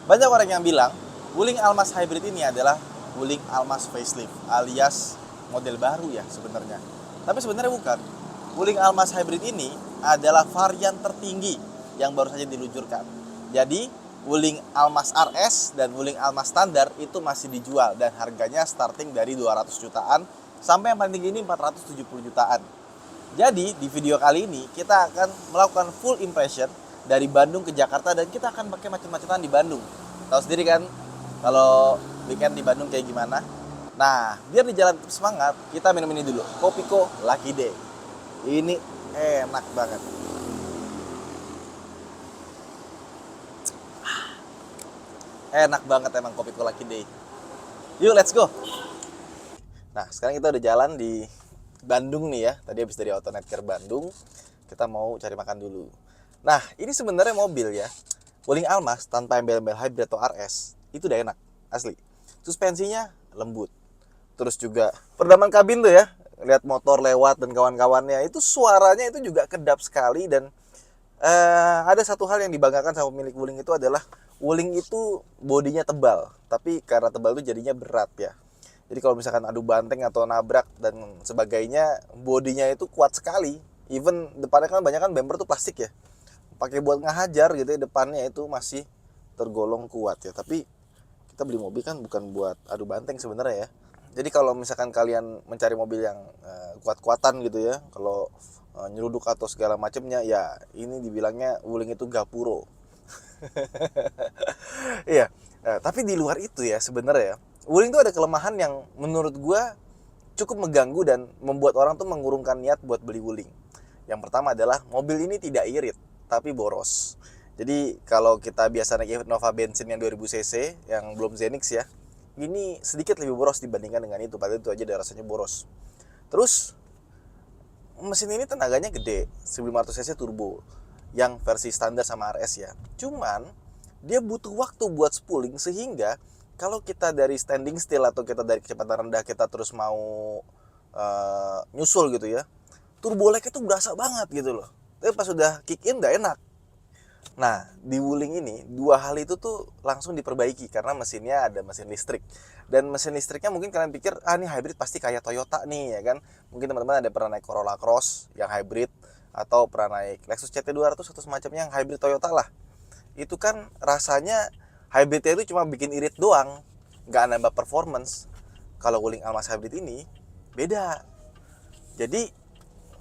Banyak orang yang bilang Wuling Almas Hybrid ini adalah Wuling Almas facelift alias model baru ya sebenarnya. Tapi sebenarnya bukan. Wuling Almas Hybrid ini adalah varian tertinggi yang baru saja diluncurkan. Jadi Wuling Almas RS dan Wuling Almas standar itu masih dijual dan harganya starting dari 200 jutaan sampai yang paling tinggi ini 470 jutaan. Jadi di video kali ini kita akan melakukan full impression dari Bandung ke Jakarta dan kita akan pakai macet-macetan di Bandung. Tahu sendiri kan kalau weekend di Bandung kayak gimana? Nah, biar di jalan tetap semangat, kita minum ini dulu. Kopiko Lucky Day. Ini enak banget. Enak banget emang Kopiko Lucky Day. Yuk, let's go. Nah, sekarang kita udah jalan di Bandung nih ya. Tadi habis dari Autonetcare Bandung, kita mau cari makan dulu. Nah, ini sebenarnya mobil ya. Wuling Almas tanpa embel-embel hybrid atau RS itu udah enak, asli. Suspensinya lembut. Terus juga peredaman kabin tuh ya, lihat motor lewat dan kawan-kawannya itu suaranya itu juga kedap sekali. Dan ada satu hal yang dibanggakan sama pemilik Wuling itu adalah Wuling itu bodinya tebal, tapi karena tebal itu jadinya berat ya. Jadi kalau misalkan adu banteng atau nabrak dan sebagainya, bodinya itu kuat sekali. Even depannya kan banyak kan bumper tuh plastik ya, pakai buat ngehajar gitu ya, depannya itu masih tergolong kuat ya. Tapi kita beli mobil kan bukan buat adu banteng sebenarnya ya. Jadi kalau misalkan kalian mencari mobil yang kuat-kuatan gitu ya, kalau nyeruduk atau segala macamnya, ya ini dibilangnya Wuling itu gapuro. Iya. Tapi di luar itu ya sebenarnya ya, Wuling itu ada kelemahan yang menurut gua cukup mengganggu dan membuat orang tuh mengurungkan niat buat beli Wuling. Yang pertama adalah mobil ini tidak irit, tapi boros. Jadi kalau kita biasa naik Innova bensin yang 2000 cc yang belum Zenix ya, ini sedikit lebih boros dibandingkan dengan itu. Padahal itu aja udah rasanya boros. Terus mesin ini tenaganya gede, 1500 cc turbo yang versi standar sama RS ya. Cuman dia butuh waktu buat spooling, sehingga kalau kita dari standing still atau kita dari kecepatan rendah kita terus mau nyusul gitu ya, turbo lag itu berasa banget gitu loh. Tapi pas sudah kick in gak enak. Nah, di Wuling ini dua hal itu tuh langsung diperbaiki karena mesinnya ada mesin listrik. Dan mesin listriknya mungkin kalian pikir, ah ini hybrid pasti kayak Toyota nih ya kan. Mungkin teman-teman ada pernah naik Corolla Cross yang hybrid, atau pernah naik Lexus CT200 atau semacamnya yang hybrid Toyota lah. Itu kan rasanya hybridnya itu cuma bikin irit doang, nggak nambah performance. Kalau Wuling Almas Hybrid ini beda. Jadi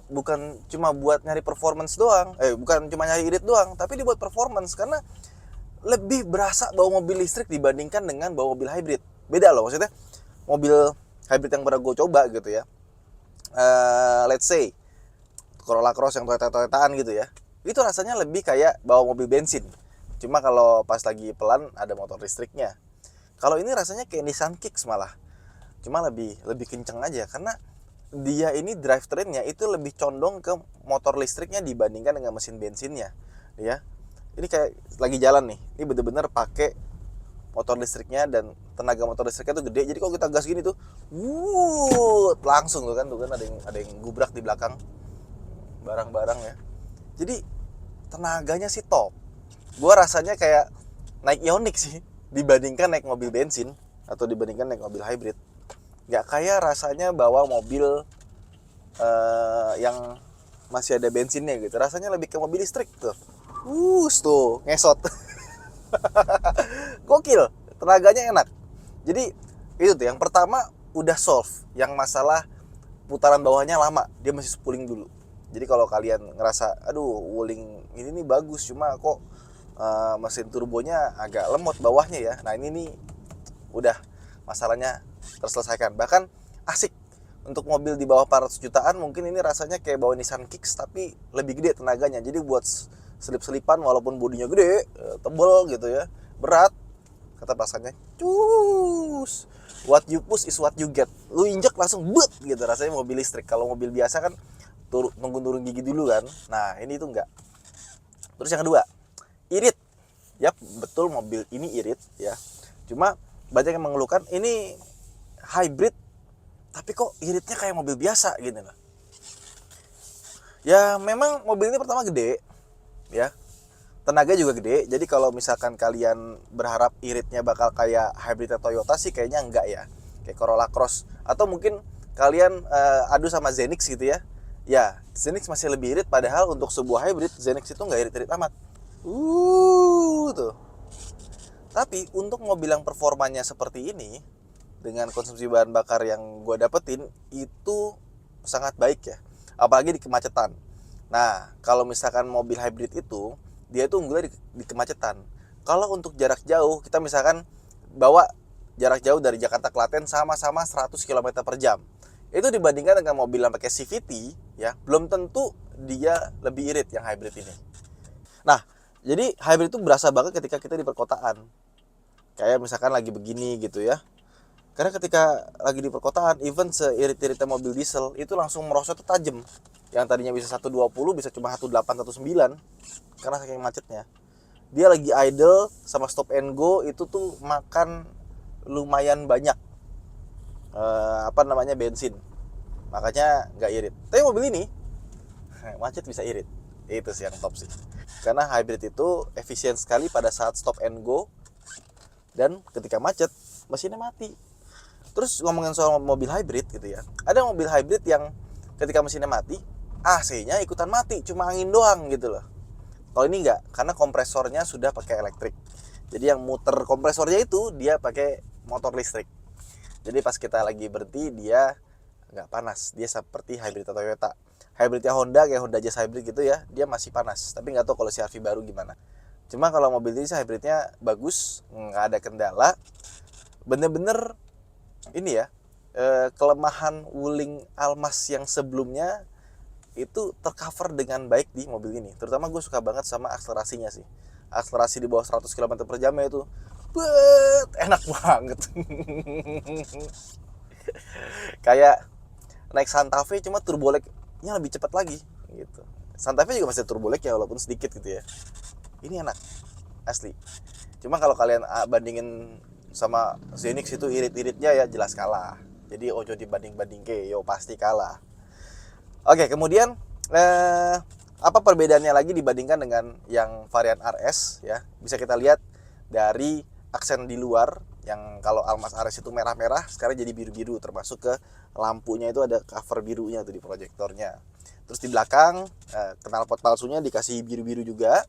bukan cuma buat nyari performance doang, bukan cuma nyari irit doang, tapi dibuat performance karena lebih berasa bawa mobil listrik dibandingkan dengan bawa mobil hybrid. Beda loh maksudnya. Mobil hybrid yang pernah gue coba gitu ya, let's say Corolla Cross yang Toyota-Toyotaan gitu ya, itu rasanya lebih kayak bawa mobil bensin. Cuma kalau pas lagi pelan ada motor listriknya. Kalau ini rasanya kayak Nissan Kicks malah, cuma lebih kenceng aja karena dia ini drivetrainnya itu lebih condong ke motor listriknya dibandingkan dengan mesin bensinnya ya. Ini kayak lagi jalan nih, ini bener-bener pakai motor listriknya dan tenaga motor listriknya tuh gede. Jadi kalau kita gas gini tuh langsung tuh kan ada yang gubrak di belakang barang-barang ya. Jadi tenaganya sih top. Gua rasanya kayak naik Ioniq sih dibandingkan naik mobil bensin atau dibandingkan naik mobil hybrid. Nggak kayak rasanya bawa mobil yang masih ada bensinnya gitu. Rasanya lebih ke mobil listrik tuh. Tuh ngesot. Gokil, tenaganya enak. Jadi itu tuh yang pertama udah solve, yang masalah putaran bawahnya lama, dia masih spooling dulu. Jadi kalau kalian ngerasa aduh Wuling ini nih bagus, cuma kok mesin turbonya agak lemot bawahnya ya. Nah ini nih udah masalahnya terselesaikan. Bahkan asik untuk mobil di bawah 400 jutaan, mungkin ini rasanya kayak bawa Nissan Kicks tapi lebih gede tenaganya. Jadi buat selip-selipan walaupun bodinya gede, tebel gitu ya, berat, kata rasanya cus. What you push is what you get. Lu injek langsung bet gitu rasanya mobil listrik. Kalau mobil biasa kan nunggu turun gigi dulu kan. Nah ini itu enggak. Terus yang kedua, irit. Yap, betul mobil ini irit ya. Cuma banyak yang mengeluhkan ini hybrid tapi kok iritnya kayak mobil biasa gitu loh. Ya memang mobil ini pertama gede ya. Tenaga juga gede. Jadi kalau misalkan kalian berharap iritnya bakal kayak hybrid Toyota sih kayaknya enggak ya. Kayak Corolla Cross atau mungkin kalian adu sama Zenix gitu ya. Ya, Zenix masih lebih irit padahal untuk sebuah hybrid Zenix itu nggak irit-irit amat. Tuh. Tapi untuk mobil yang performanya seperti ini dengan konsumsi bahan bakar yang gue dapetin itu sangat baik ya. Apalagi di kemacetan. Nah, kalau misalkan mobil hybrid itu dia itu unggulnya di kemacetan. Kalau untuk jarak jauh, kita misalkan bawa jarak jauh dari Jakarta Klaten sama-sama 100 km per jam. Itu dibandingkan dengan mobil yang pakai CVT, ya, belum tentu dia lebih irit yang hybrid ini. Nah, jadi hybrid itu berasa banget ketika kita di perkotaan. Kayak misalkan lagi begini gitu ya. Karena ketika lagi di perkotaan, even seirit-iritnya mobil diesel, itu langsung merosot tajam. Yang tadinya bisa 120 bisa cuma 18, 19 karena saking macetnya. Dia lagi idle sama stop and go itu tuh makan lumayan banyak bensin. Makanya nggak irit. Tapi mobil ini macet bisa irit. Itu sih yang top sih. Karena hybrid itu efisien sekali pada saat stop and go dan ketika macet mesinnya mati. Terus ngomongin soal mobil hybrid gitu ya. Ada mobil hybrid yang ketika mesinnya mati, AC-nya ikutan mati, cuma angin doang gitu loh. Kalau ini enggak, karena kompresornya sudah pakai elektrik. Jadi yang muter kompresornya itu dia pakai motor listrik. Jadi pas kita lagi berhenti dia nggak panas. Dia seperti hybrid Toyota. Hybridnya Honda kayak Honda Jazz Hybrid gitu ya, dia masih panas. Tapi nggak tahu kalau CR-V baru gimana. Cuma kalau mobil ini hybridnya bagus, nggak ada kendala. Bener-bener ini ya, kelemahan Wuling Almas yang sebelumnya itu tercover dengan baik di mobil ini. Terutama gue suka banget sama akselerasinya sih. Akselerasi di bawah 100 km per jam itu enak banget. Kayak naik Santa Fe cuma turboleknya lebih cepat lagi gitu. Santa Fe juga masih turbolek ya walaupun sedikit gitu ya. Ini enak asli. Cuma kalau kalian bandingin sama Zenix itu irit-iritnya ya jelas kalah. Jadi ojo dibanding-banding yo pasti kalah. Oke, kemudian apa perbedaannya lagi dibandingkan dengan yang varian RS ya? Bisa kita lihat dari aksen di luar yang kalau Almas RS itu merah-merah, sekarang jadi biru-biru, termasuk ke lampunya itu ada cover birunya tuh di proyektornya. Terus di belakang knalpot palsunya dikasih biru-biru juga.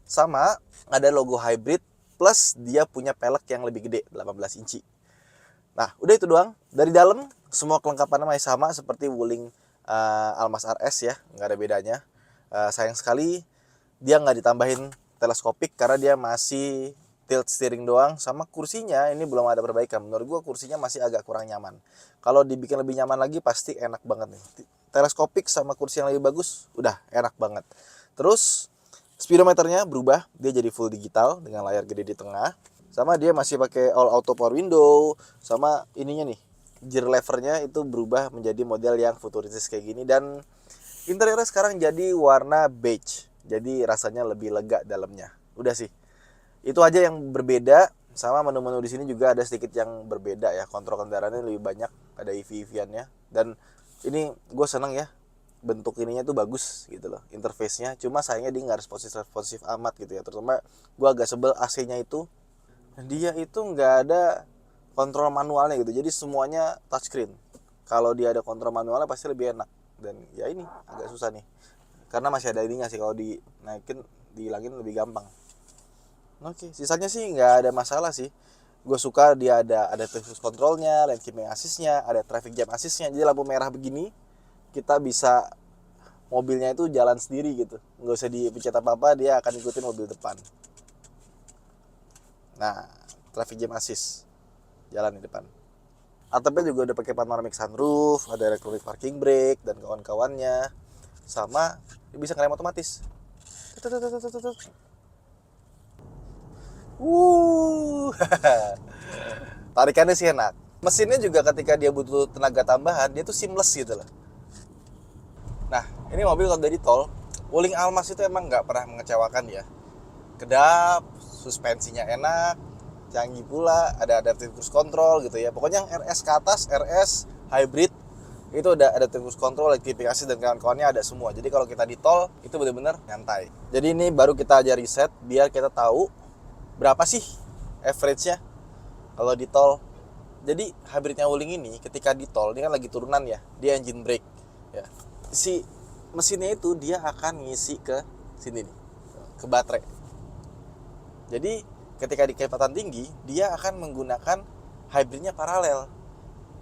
Sama ada logo hybrid plus dia punya pelek yang lebih gede 18 inci. Nah, udah itu doang. Dari dalam semua kelengkapannya masih sama seperti Wuling Almas RS ya, nggak ada bedanya. Sayang sekali dia nggak ditambahin teleskopik karena dia masih tilt steering doang. Sama kursinya ini belum ada perbaikan. Menurut gua kursinya masih agak kurang nyaman. Kalau dibikin lebih nyaman lagi pasti enak banget nih. Teleskopik sama kursi yang lebih bagus udah enak banget. Terus speedometernya berubah, dia jadi full digital dengan layar gede di tengah. Sama dia masih pakai all auto power window. Sama ininya nih, gear levernya itu berubah menjadi model yang futuristis kayak gini. Dan interiornya sekarang jadi warna beige. Jadi rasanya lebih lega dalamnya. Udah sih, itu aja yang berbeda. Sama menu-menu di sini juga ada sedikit yang berbeda ya. Kontrol kendaraannya lebih banyak, ada EV-EV-annya. Dan ini gue seneng ya, bentuk ininya tuh bagus gitu loh, interface-nya. Cuma sayangnya dia nggak responsif amat gitu ya. Terutama gue agak sebel AC-nya itu, dia itu nggak ada kontrol manualnya gitu. Jadi semuanya touchscreen. Kalau dia ada kontrol manualnya pasti lebih enak. Dan ya ini agak susah nih, karena masih ada ininya sih. Kalau dinaikin, dihilangin lebih gampang. Oke, sisanya sih nggak ada masalah sih. Gue suka dia ada cruise controlnya, lane keeping assist-nya, ada traffic jam assist-nya. Jadi lampu merah begini kita bisa mobilnya itu jalan sendiri gitu, nggak usah dipencet apa-apa, dia akan ikutin mobil depan. Nah, traffic jam assist jalan di depan. Atapnya juga udah pakai panoramic sunroof, ada electronic parking brake dan kawan-kawannya. Sama bisa ngerem otomatis. Tarikannya sih enak. Mesinnya juga ketika dia butuh tenaga tambahan, dia tuh seamless gitu loh. Nah, ini mobil kalau dari tol, Wuling Almas itu emang nggak pernah mengecewakan ya. Kedap, suspensinya enak, canggih pula, ada adaptive cruise control gitu ya. Pokoknya yang RS ke atas, RS, hybrid, Itu ada cruise control, elektrifikasi dan kawan-kawannya ada semua. Jadi kalau kita di tol itu benar-benar nyantai. Jadi ini baru kita aja riset biar kita tahu berapa sih average-nya kalau di tol. Jadi hybridnya Wuling ini ketika di tol ini kan lagi turunan ya, dia engine brake ya. Si mesinnya itu dia akan ngisi ke sini nih, ke baterai. Jadi ketika di kecepatan tinggi dia akan menggunakan hybridnya paralel.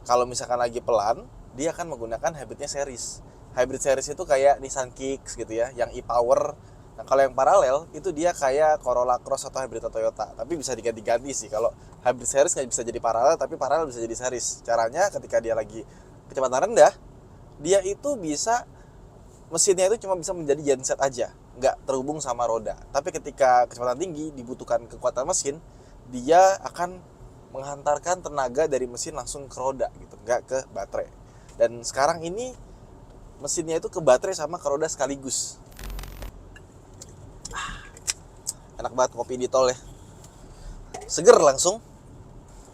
Kalau misalkan lagi pelan, dia akan menggunakan hybridnya series. Hybrid series itu kayak Nissan Kicks gitu ya, yang e-Power. Nah, kalau yang paralel itu dia kayak Corolla Cross atau hybrid Toyota. Tapi bisa diganti-ganti sih. Kalau hybrid series nggak bisa jadi paralel, tapi paralel bisa jadi series. Caranya ketika dia lagi kecepatan rendah, dia itu bisa, mesinnya itu cuma bisa menjadi genset aja, nggak terhubung sama roda. Tapi ketika kecepatan tinggi dibutuhkan kekuatan mesin, dia akan menghantarkan tenaga dari mesin langsung ke roda gitu, nggak ke baterai. Dan sekarang ini mesinnya itu ke baterai sama ke roda sekaligus. Enak banget kopi di tol ya, seger langsung.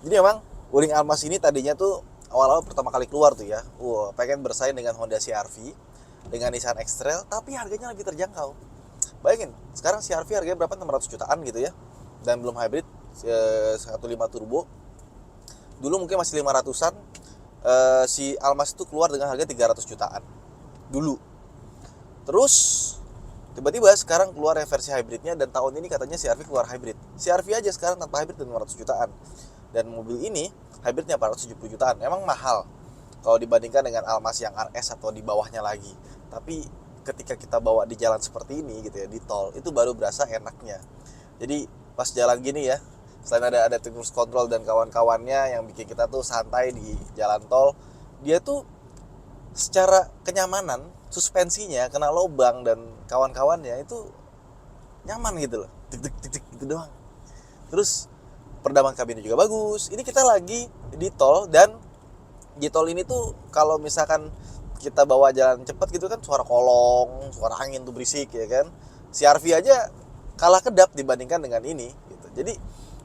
Jadi emang Wuling Almas ini tadinya tuh awal-awal pertama kali keluar tuh ya, pengen bersaing dengan Honda CR-V, dengan Nissan X-Trail, tapi harganya lebih terjangkau. Bayangin, sekarang CR-V harganya berapa? 600 jutaan gitu ya, dan belum hybrid, 1.5 turbo. Dulu mungkin masih 500-an. Si Almas itu keluar dengan harga 300 jutaan dulu. Terus tiba-tiba sekarang keluar versi hybridnya, dan tahun ini katanya CR-V keluar hybrid. CR-V aja sekarang tanpa hybrid 500 jutaan. Dan mobil ini hybridnya 470 jutaan. Memang mahal kalau dibandingkan dengan Almas yang RS atau di bawahnya lagi. Tapi ketika kita bawa di jalan seperti ini gitu ya, di tol, itu baru berasa enaknya. Jadi pas jalan gini ya, selain ada cruise control dan kawan-kawannya yang bikin kita tuh santai di jalan tol, dia tuh secara kenyamanan, suspensinya kena lubang dan kawan-kawannya itu nyaman gitu loh, tik gitu doang. Terus peredaman kabinnya juga bagus. Ini kita lagi di tol, dan di tol ini tuh kalau misalkan kita bawa jalan cepat gitu kan, suara kolong, suara angin tuh berisik ya kan. CR-V aja kalah kedap dibandingkan dengan ini gitu. Jadi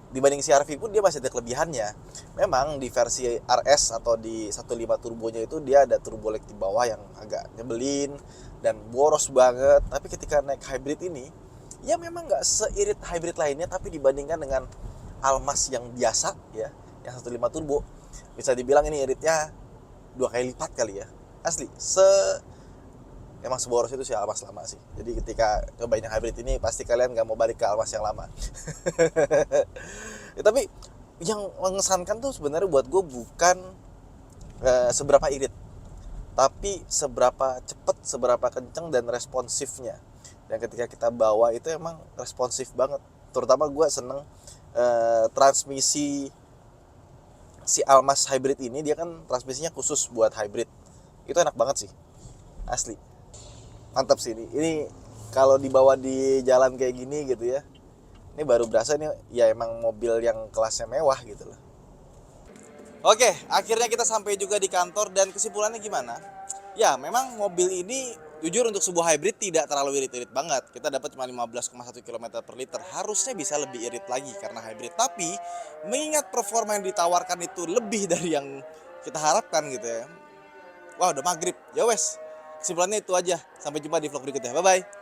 dibanding CR-V pun dia masih ada kelebihannya. Memang di versi RS atau di 1.5 turbonya itu dia ada turbo lag di bawah yang agak nyebelin dan boros banget. Tapi ketika naik hybrid ini, ya memang nggak seirit hybrid lainnya, tapi dibandingkan dengan Almas yang biasa ya, yang 1.5 turbo, bisa dibilang ini iritnya 2 kali lipat kali ya. Asli, emang seboros itu sih Almas lama sih. Jadi ketika cobain yang hybrid ini, pasti kalian nggak mau balik ke Almas yang lama. Ya, tapi yang mengesankan tuh sebenarnya buat gue bukan seberapa irit, tapi seberapa cepet, seberapa kenceng dan responsifnya. Dan ketika kita bawa itu emang responsif banget. Terutama gue seneng transmisi si Almas hybrid ini. Dia kan transmisinya khusus buat hybrid. Itu enak banget sih, asli. Mantap sih ini kalau dibawa di jalan kayak gini gitu ya. Ini baru berasa nih ya, emang mobil yang kelasnya mewah gitu loh. Oke, akhirnya kita sampai juga di kantor, dan kesimpulannya gimana? Ya, memang mobil ini jujur untuk sebuah hybrid tidak terlalu irit-irit banget. Kita dapat cuma 15,1 km per liter. Harusnya bisa lebih irit lagi karena hybrid. Tapi mengingat performa yang ditawarkan itu lebih dari yang kita harapkan gitu ya. Wah, udah maghrib. Ya wes, kesimpulannya itu aja. Sampai jumpa di vlog berikutnya. Bye-bye.